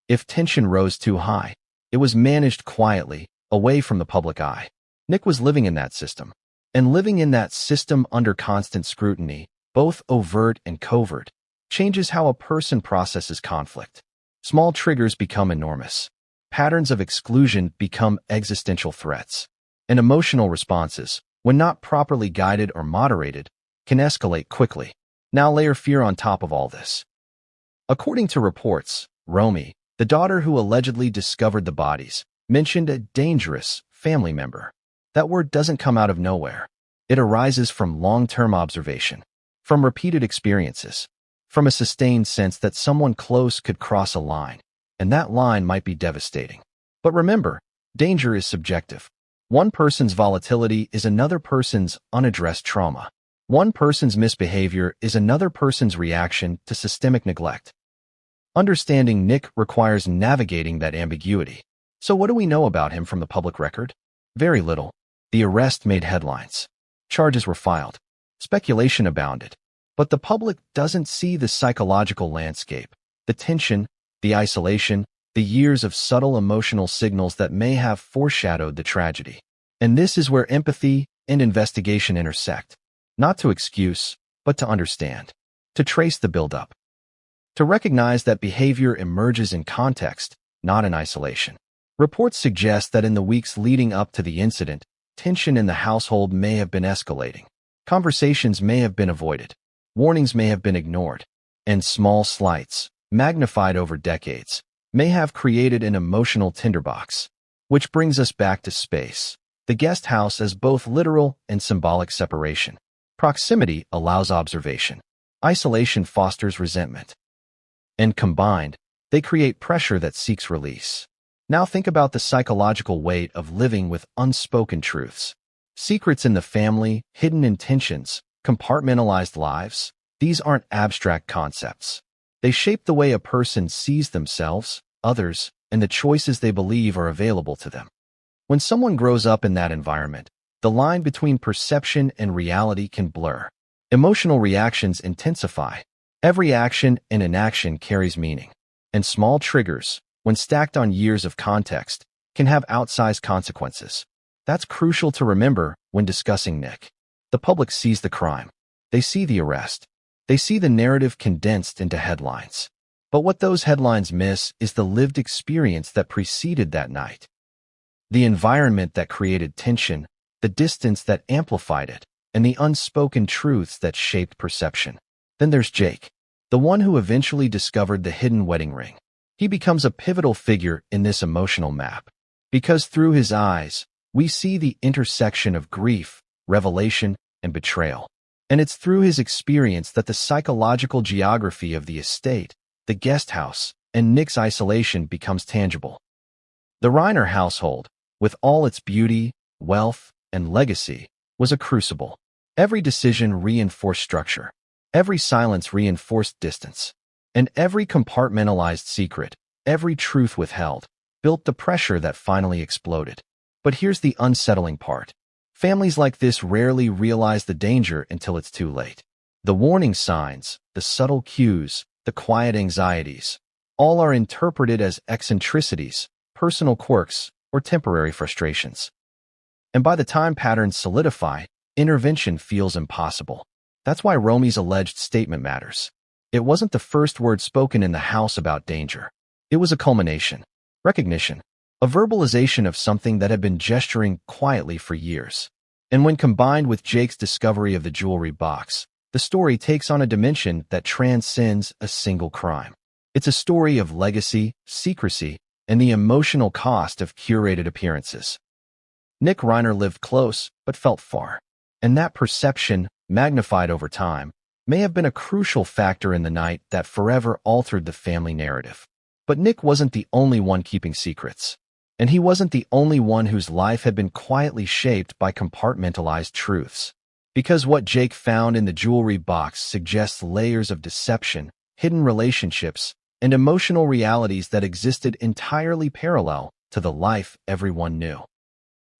If tension rose too high, it was managed quietly, away from the public eye. Nick was living in that system. And living in that system under constant scrutiny, both overt and covert, changes how a person processes conflict. Small triggers become enormous. Patterns of exclusion become existential threats. And emotional responses, when not properly guided or moderated, can escalate quickly. Now layer fear on top of all this. According to reports, Romy, the daughter who allegedly discovered the bodies, mentioned a dangerous family member. That word doesn't come out of nowhere. It arises from long-term observation, from repeated experiences, from a sustained sense that someone close could cross a line, and that line might be devastating. But remember, danger is subjective. One person's volatility is another person's unaddressed trauma. One person's misbehavior is another person's reaction to systemic neglect. Understanding Nick requires navigating that ambiguity. So what do we know about him from the public record? Very little. The arrest made headlines. Charges were filed. Speculation abounded. But the public doesn't see the psychological landscape, the tension, the isolation, the years of subtle emotional signals that may have foreshadowed the tragedy. And this is where empathy and investigation intersect. Not to excuse, but to understand. To trace the buildup. To recognize that behavior emerges in context, not in isolation. Reports suggest that in the weeks leading up to the incident, tension in the household may have been escalating. Conversations may have been avoided. Warnings may have been ignored. And small slights, magnified over decades, may have created an emotional tinderbox. Which brings us back to space. The guest house as both literal and symbolic separation. Proximity allows observation. Isolation fosters resentment. And combined, they create pressure that seeks release. Now think about the psychological weight of living with unspoken truths. Secrets in the family, hidden intentions, compartmentalized lives. These aren't abstract concepts. They shape the way a person sees themselves, others, and the choices they believe are available to them. When someone grows up in that environment, the line between perception and reality can blur. Emotional reactions intensify. Every action and inaction carries meaning. And small triggers, when stacked on years of context, can have outsized consequences. That's crucial to remember when discussing Nick. The public sees the crime. They see the arrest. They see the narrative condensed into headlines. But what those headlines miss is the lived experience that preceded that night. The environment that created tension, the distance that amplified it, and the unspoken truths that shaped perception. Then there's Jake, the one who eventually discovered the hidden wedding ring. He becomes a pivotal figure in this emotional map, because through his eyes, we see the intersection of grief, revelation, and betrayal. And it's through his experience that the psychological geography of the estate, the guest house, and Nick's isolation becomes tangible. The Reiner household, with all its beauty, wealth, and legacy, was a crucible. Every decision reinforced structure. Every silence reinforced distance. And every compartmentalized secret, every truth withheld, built the pressure that finally exploded. But here's the unsettling part. Families like this rarely realize the danger until it's too late. The warning signs, the subtle cues, the quiet anxieties, all are interpreted as eccentricities, personal quirks, or temporary frustrations. And by the time patterns solidify, intervention feels impossible. That's why Romy's alleged statement matters. It wasn't the first word spoken in the house about danger. It was a culmination, recognition, a verbalization of something that had been gesturing quietly for years. And when combined with Jake's discovery of the jewelry box, the story takes on a dimension that transcends a single crime. It's a story of legacy, secrecy, and the emotional cost of curated appearances. Nick Reiner lived close, but felt far. And that perception, magnified over time, may have been a crucial factor in the night that forever altered the family narrative. But Nick wasn't the only one keeping secrets. And he wasn't the only one whose life had been quietly shaped by compartmentalized truths. Because what Jake found in the jewelry box suggests layers of deception, hidden relationships, and emotional realities that existed entirely parallel to the life everyone knew.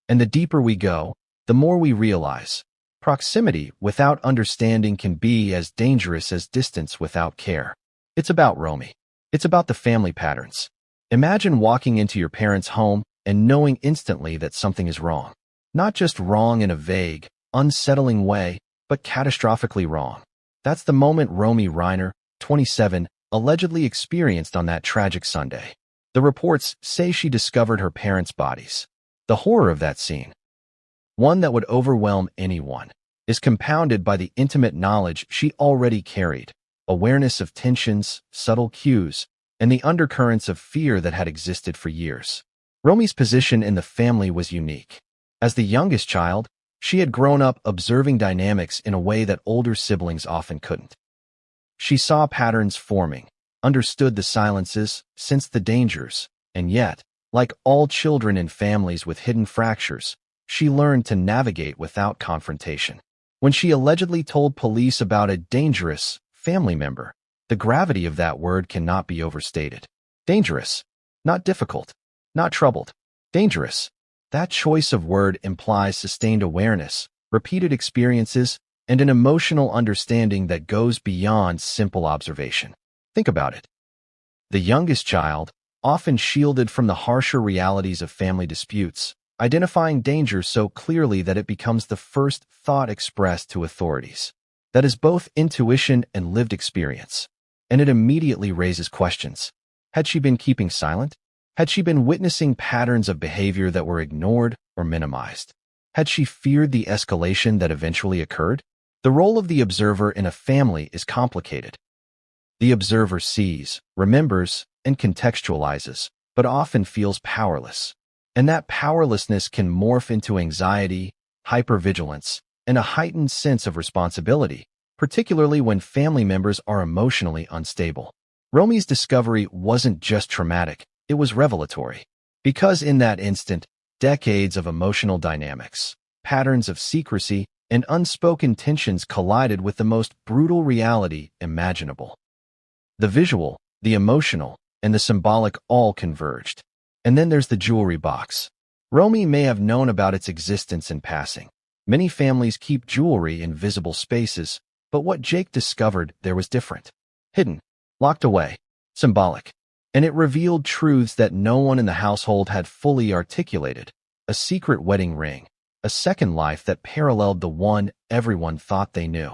And the deeper we go, the more we realize, proximity without understanding can be as dangerous as distance without care. It's about Romy. It's about the family patterns. Imagine walking into your parents' home and knowing instantly that something is wrong. Not just wrong in a vague, unsettling way, but catastrophically wrong. That's the moment Romy Reiner, 27, allegedly experienced on that tragic Sunday. The reports say she discovered her parents' bodies. The horror of that scene, one that would overwhelm anyone, is compounded by the intimate knowledge she already carried, awareness of tensions, subtle cues, and the undercurrents of fear that had existed for years. Romy's position in the family was unique. As the youngest child, she had grown up observing dynamics in a way that older siblings often couldn't. She saw patterns forming, understood the silences, sensed the dangers, and yet, like all children in families with hidden fractures, she learned to navigate without confrontation. When she allegedly told police about a dangerous family member, the gravity of that word cannot be overstated. Dangerous, not difficult, not troubled. Dangerous. That choice of word implies sustained awareness, repeated experiences, and an emotional understanding that goes beyond simple observation. Think about it. The youngest child, often shielded from the harsher realities of family disputes, identifying danger so clearly that it becomes the first thought expressed to authorities. That is both intuition and lived experience. And it immediately raises questions. Had she been keeping silent? Had she been witnessing patterns of behavior that were ignored or minimized? Had she feared the escalation that eventually occurred? The role of the observer in a family is complicated. The observer sees, remembers, and contextualizes, but often feels powerless. And that powerlessness can morph into anxiety, hypervigilance, and a heightened sense of responsibility, particularly when family members are emotionally unstable. Romy's discovery wasn't just traumatic, it was revelatory. Because in that instant, decades of emotional dynamics, patterns of secrecy, and unspoken tensions collided with the most brutal reality imaginable. The visual, the emotional, and the symbolic all converged. And then there's the jewelry box. Romy may have known about its existence in passing. Many families keep jewelry in visible spaces, but what Jake discovered there was different. Hidden, locked away, symbolic. And it revealed truths that no one in the household had fully articulated. A secret wedding ring, a second life that paralleled the one everyone thought they knew.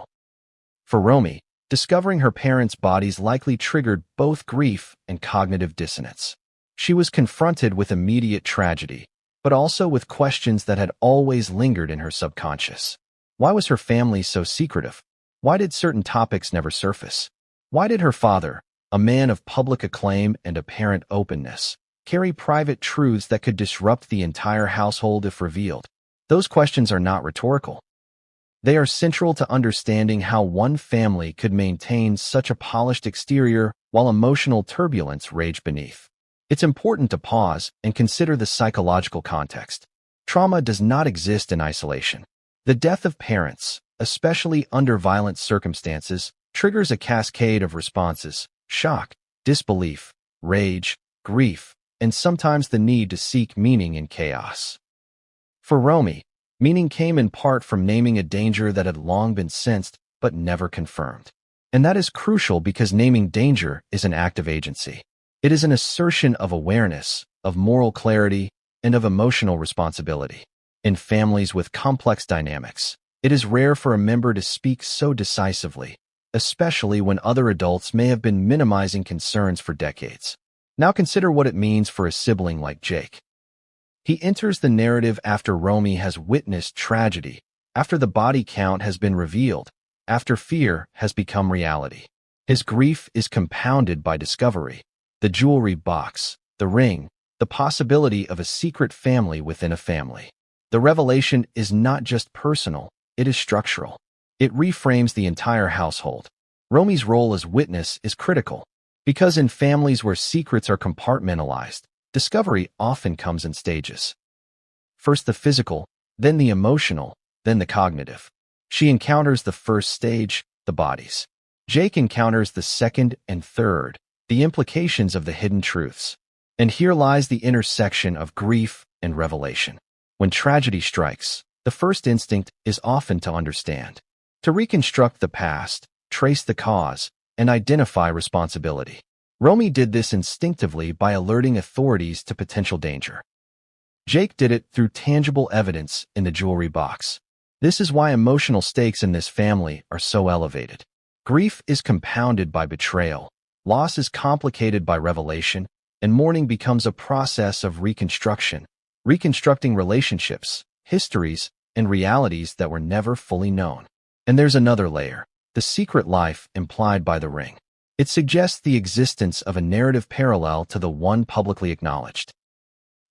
For Romy, discovering her parents' bodies likely triggered both grief and cognitive dissonance. She was confronted with immediate tragedy, but also with questions that had always lingered in her subconscious. Why was her family so secretive? Why did certain topics never surface? Why did her father, a man of public acclaim and apparent openness, carry private truths that could disrupt the entire household if revealed? Those questions are not rhetorical. They are central to understanding how one family could maintain such a polished exterior while emotional turbulence raged beneath. It's important to pause and consider the psychological context. Trauma does not exist in isolation. The death of parents, especially under violent circumstances, triggers a cascade of responses: shock, disbelief, rage, grief, and sometimes the need to seek meaning in chaos. For Romy, meaning came in part from naming a danger that had long been sensed but never confirmed. And that is crucial because naming danger is an act of agency. It is an assertion of awareness, of moral clarity, and of emotional responsibility. In families with complex dynamics, it is rare for a member to speak so decisively, especially when other adults may have been minimizing concerns for decades. Now consider what it means for a sibling like Jake. He enters the narrative after Romy has witnessed tragedy, after the body count has been revealed, after fear has become reality. His grief is compounded by discovery. The jewelry box, the ring, the possibility of a secret family within a family. The revelation is not just personal, it is structural. It reframes the entire household. Romy's role as witness is critical, because in families where secrets are compartmentalized, discovery often comes in stages. First the physical, then the emotional, then the cognitive. She encounters the first stage, the bodies. Jake encounters the second and third, the implications of the hidden truths. And here lies the intersection of grief and revelation. When tragedy strikes, the first instinct is often to understand, to reconstruct the past, trace the cause, and identify responsibility. Romy did this instinctively by alerting authorities to potential danger. Jake did it through tangible evidence in the jewelry box. This is why emotional stakes in this family are so elevated. Grief is compounded by betrayal. Loss is complicated by revelation, and mourning becomes a process of reconstruction, reconstructing relationships, histories, and realities that were never fully known. And there's another layer, the secret life implied by the ring. It suggests the existence of a narrative parallel to the one publicly acknowledged.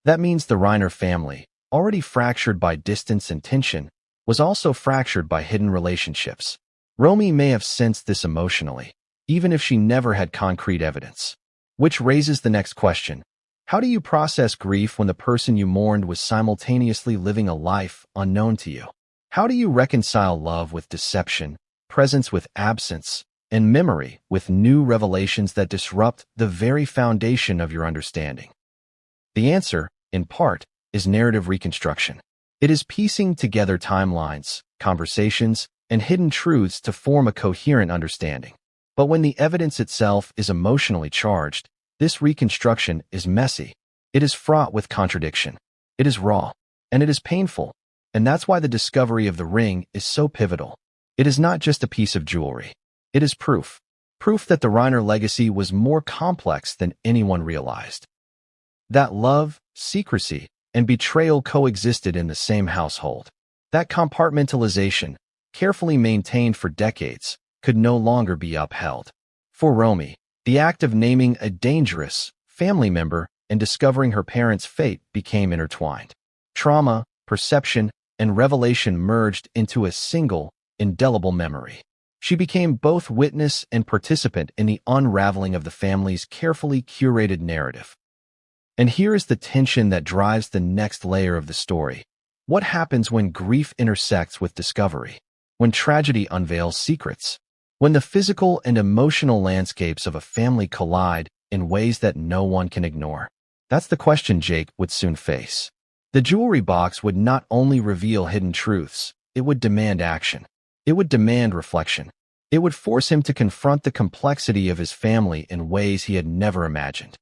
That means the Reiner family, already fractured by distance and tension, was also fractured by hidden relationships. Romy may have sensed this emotionally, even if she never had concrete evidence. Which raises the next question. How do you process grief when the person you mourned was simultaneously living a life unknown to you? How do you reconcile love with deception, presence with absence, and memory with new revelations that disrupt the very foundation of your understanding? The answer, in part, is narrative reconstruction. It is piecing together timelines, conversations, and hidden truths to form a coherent understanding. But when the evidence itself is emotionally charged, this reconstruction is messy. It is fraught with contradiction. It is raw, and it is painful. And that's why the discovery of the ring is so pivotal. It is not just a piece of jewelry. It is proof. Proof that the Reiner legacy was more complex than anyone realized. That love, secrecy, and betrayal coexisted in the same household. That compartmentalization, carefully maintained for decades, could no longer be upheld. For Romy, the act of naming a dangerous family member and discovering her parents' fate became intertwined. Trauma, perception, and revelation merged into a single, indelible memory. She became both witness and participant in the unraveling of the family's carefully curated narrative. And here is the tension that drives the next layer of the story. What happens when grief intersects with discovery? When tragedy unveils secrets? When the physical and emotional landscapes of a family collide in ways that no one can ignore? That's the question Jake would soon face. The jewelry box would not only reveal hidden truths, it would demand action. It would demand reflection. It would force him to confront the complexity of his family in ways he had never imagined.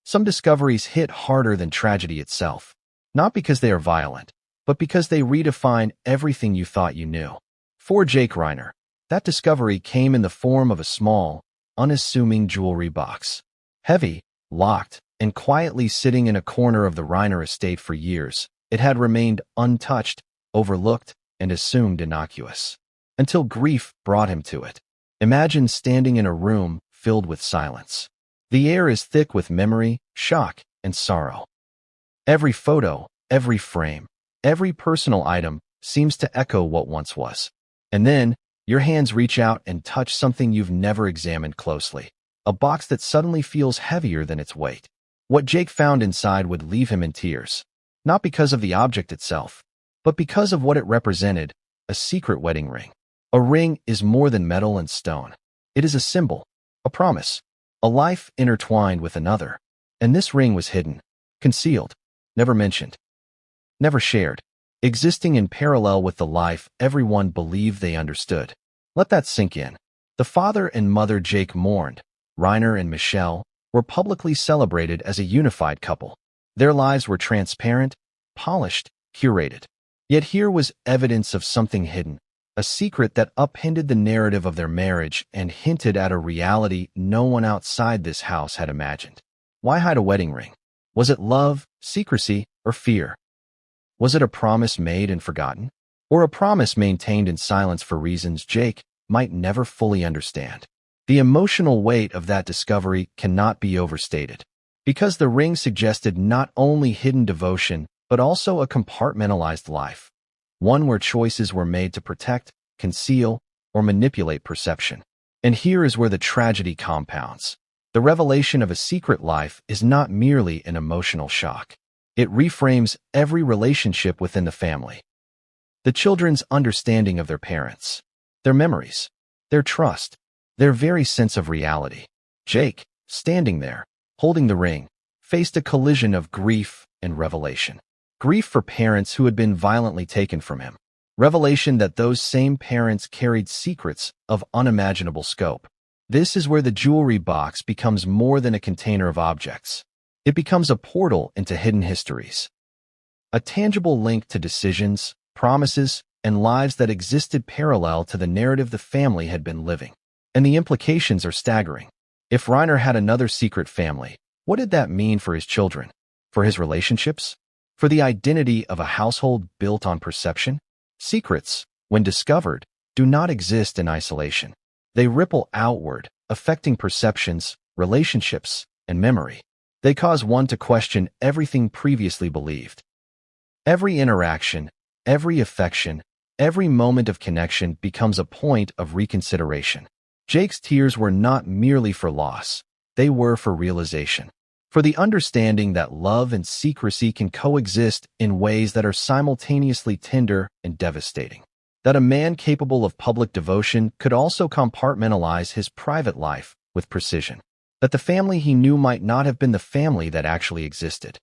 Some discoveries hit harder than tragedy itself, not because they are violent, but because they redefine everything you thought you knew. For Jake Reiner, that discovery came in the form of a small, unassuming jewelry box. Heavy, locked, and quietly sitting in a corner of the Reiner estate for years, it had remained untouched, overlooked, and assumed innocuous. Until grief brought him to it. Imagine standing in a room filled with silence. The air is thick with memory, shock, and sorrow. Every photo, every frame, every personal item seems to echo what once was. And then, your hands reach out and touch something you've never examined closely. A box that suddenly feels heavier than its weight. What Jake found inside would leave him in tears. Not because of the object itself, but because of what it represented, a secret wedding ring. A ring is more than metal and stone. It is a symbol, a promise, a life intertwined with another. And this ring was hidden, concealed, never mentioned, never shared, existing in parallel with the life everyone believed they understood. Let that sink in. The father and mother Jake mourned, Reiner and Michelle, were publicly celebrated as a unified couple. Their lives were transparent, polished, curated. Yet here was evidence of something hidden, a secret that upended the narrative of their marriage and hinted at a reality no one outside this house had imagined. Why hide a wedding ring? Was it love, secrecy, or fear? Was it a promise made and forgotten? Or a promise maintained in silence for reasons Jake might never fully understand? The emotional weight of that discovery cannot be overstated, because the ring suggested not only hidden devotion, but also a compartmentalized life, one where choices were made to protect, conceal, or manipulate perception. And here is where the tragedy compounds. The revelation of a secret life is not merely an emotional shock. It reframes every relationship within the family. The children's understanding of their parents, their memories, their trust, their very sense of reality. Jake, standing there, holding the ring, faced a collision of grief and revelation. Grief for parents who had been violently taken from him. Revelation that those same parents carried secrets of unimaginable scope. This is where the jewelry box becomes more than a container of objects. It becomes a portal into hidden histories. A tangible link to decisions, promises, and lives that existed parallel to the narrative the family had been living. And the implications are staggering. If Reiner had another secret family, what did that mean for his children? For his relationships? For the identity of a household built on perception? Secrets, when discovered, do not exist in isolation. They ripple outward, affecting perceptions, relationships, and memory. They cause one to question everything previously believed. Every interaction, every affection, every moment of connection becomes a point of reconsideration. Jake's tears were not merely for loss. They were for realization. For the understanding that love and secrecy can coexist in ways that are simultaneously tender and devastating. That a man capable of public devotion could also compartmentalize his private life with precision. That the family he knew might not have been the family that actually existed.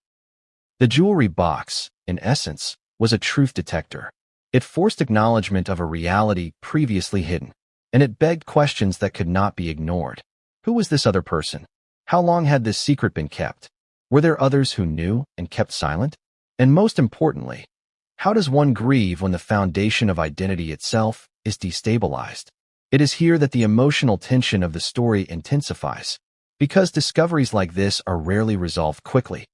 The jewelry box, in essence, was a truth detector. It forced acknowledgement of a reality previously hidden, and it begged questions that could not be ignored. Who was this other person? How long had this secret been kept? Were there others who knew and kept silent? And most importantly, how does one grieve when the foundation of identity itself is destabilized? It is here that the emotional tension of the story intensifies, because discoveries like this are rarely resolved quickly.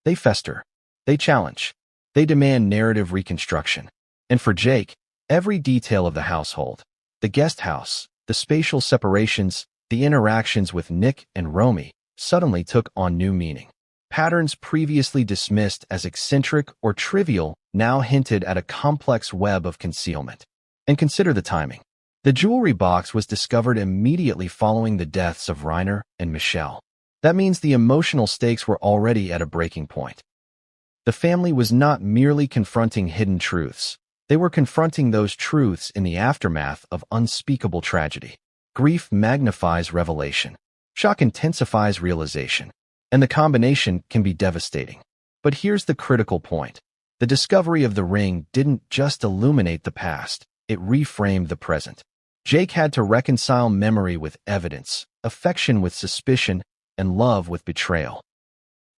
They fester, they challenge, they demand narrative reconstruction. And for Jake, every detail of the household, the guest house, the spatial separations, the interactions with Nick and Romy, suddenly took on new meaning. Patterns previously dismissed as eccentric or trivial now hinted at a complex web of concealment. And consider the timing. The jewelry box was discovered immediately following the deaths of Reiner and Michelle. That means the emotional stakes were already at a breaking point. The family was not merely confronting hidden truths. They were confronting those truths in the aftermath of unspeakable tragedy. Grief magnifies revelation. Shock intensifies realization. And the combination can be devastating. But here's the critical point. The discovery of the ring didn't just illuminate the past, it reframed the present. Jake had to reconcile memory with evidence, affection with suspicion, and love with betrayal.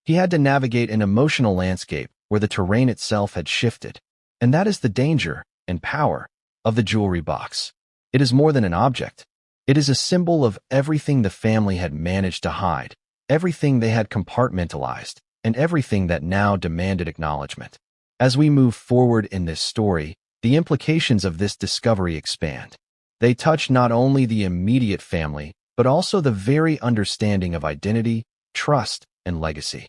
He had to navigate an emotional landscape where the terrain itself had shifted. And that is the danger and power of the jewelry box. It is more than an object. It is a symbol of everything the family had managed to hide, everything they had compartmentalized, and everything that now demanded acknowledgement. As we move forward in this story, the implications of this discovery expand. They touch not only the immediate family, but also the very understanding of identity, trust, and legacy.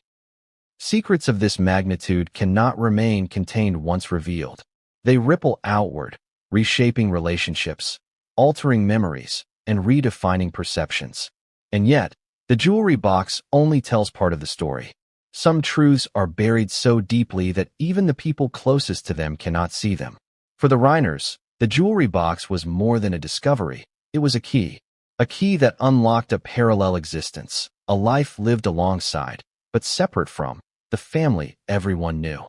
Secrets of this magnitude cannot remain contained once revealed. They ripple outward, reshaping relationships, altering memories, and redefining perceptions. And yet, the jewelry box only tells part of the story. Some truths are buried so deeply that even the people closest to them cannot see them. For the Reiners, the jewelry box was more than a discovery. It was a key that unlocked a parallel existence, a life lived alongside, but separate from, the family everyone knew.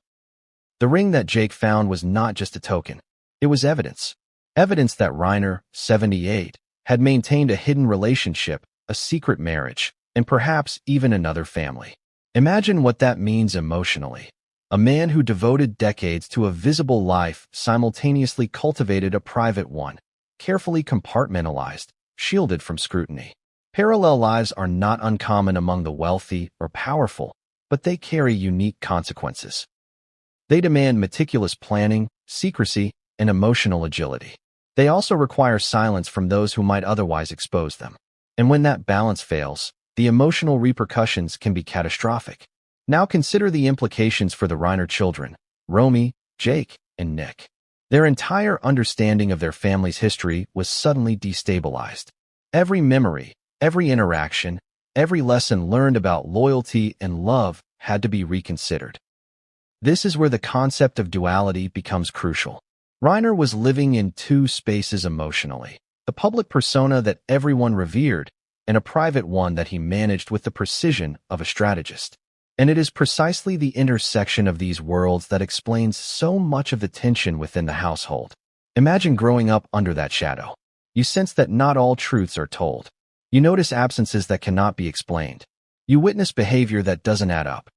The ring that Jake found was not just a token. It was evidence. Evidence that Reiner, 78, had maintained a hidden relationship, a secret marriage, and perhaps even another family. Imagine what that means emotionally. A man who devoted decades to a visible life simultaneously cultivated a private one, carefully compartmentalized, shielded from scrutiny. Parallel lives are not uncommon among the wealthy or powerful, but they carry unique consequences. They demand meticulous planning, secrecy, and emotional agility. They also require silence from those who might otherwise expose them. And when that balance fails, the emotional repercussions can be catastrophic. Now consider the implications for the Reiner children, Romy, Jake, and Nick. Their entire understanding of their family's history was suddenly destabilized. Every memory, every interaction, every lesson learned about loyalty and love had to be reconsidered. This is where the concept of duality becomes crucial. Reiner was living in two spaces emotionally, the public persona that everyone revered and a private one that he managed with the precision of a strategist. And it is precisely the intersection of these worlds that explains so much of the tension within the household. Imagine growing up under that shadow. You sense that not all truths are told. You notice absences that cannot be explained. You witness behavior that doesn't add up.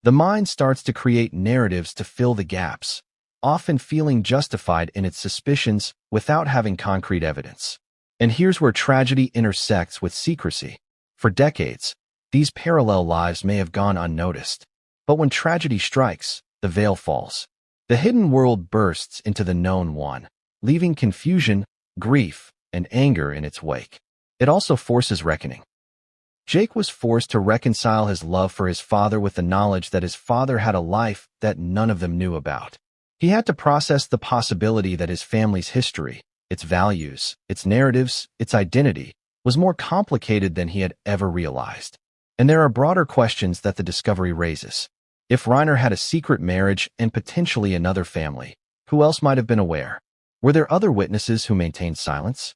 The mind starts to create narratives to fill the gaps, often feeling justified in its suspicions without having concrete evidence. And here's where tragedy intersects with secrecy. For decades, these parallel lives may have gone unnoticed. But when tragedy strikes, the veil falls. The hidden world bursts into the known one, leaving confusion, grief, and anger in its wake. It also forces reckoning. Jake was forced to reconcile his love for his father with the knowledge that his father had a life that none of them knew about. He had to process the possibility that his family's history, its values, its narratives, its identity, was more complicated than he had ever realized. And there are broader questions that the discovery raises. If Reiner had a secret marriage and potentially another family, who else might have been aware? Were there other witnesses who maintained silence?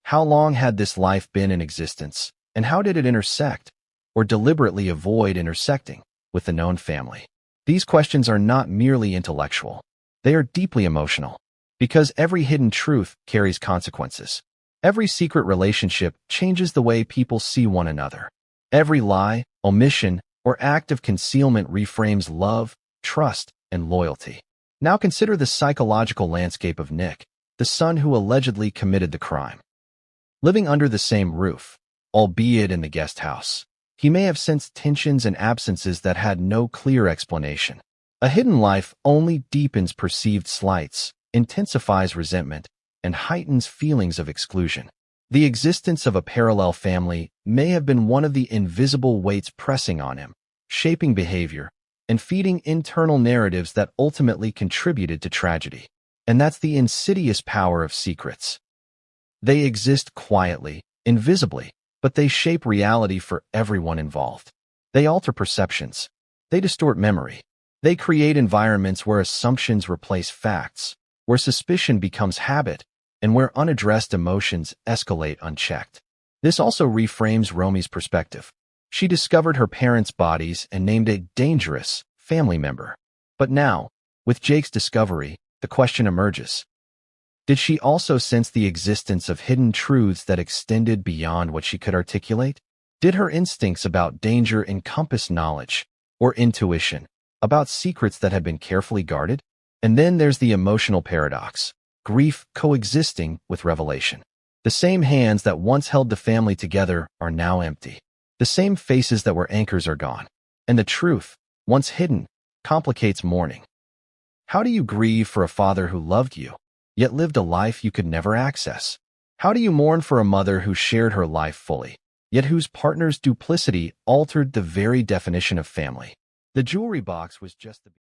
How long had this life been in existence, and how did it intersect, or deliberately avoid intersecting, with the known family? These questions are not merely intellectual. They are deeply emotional, because every hidden truth carries consequences. Every secret relationship changes the way people see one another. Every lie, omission, or act of concealment reframes love, trust, and loyalty. Now consider the psychological landscape of Nick, the son who allegedly committed the crime. Living under the same roof, albeit in the guest house, he may have sensed tensions and absences that had no clear explanation. A hidden life only deepens perceived slights, intensifies resentment, and heightens feelings of exclusion. The existence of a parallel family may have been one of the invisible weights pressing on him, shaping behavior, and feeding internal narratives that ultimately contributed to tragedy. And that's the insidious power of secrets. They exist quietly, invisibly, but they shape reality for everyone involved. They alter perceptions. They distort memory. They create environments where assumptions replace facts, where suspicion becomes habit, and where unaddressed emotions escalate unchecked. This also reframes Romy's perspective. She discovered her parents' bodies and named a dangerous family member. But now, with Jake's discovery, the question emerges. Did she also sense the existence of hidden truths that extended beyond what she could articulate? Did her instincts about danger encompass knowledge or intuition about secrets that had been carefully guarded? And then there's the emotional paradox, grief coexisting with revelation. The same hands that once held the family together are now empty. The same faces that were anchors are gone. And the truth, once hidden, complicates mourning. How do you grieve for a father who loved you, yet lived a life you could never access? How do you mourn for a mother who shared her life fully, yet whose partner's duplicity altered the very definition of family? The jewelry box was just the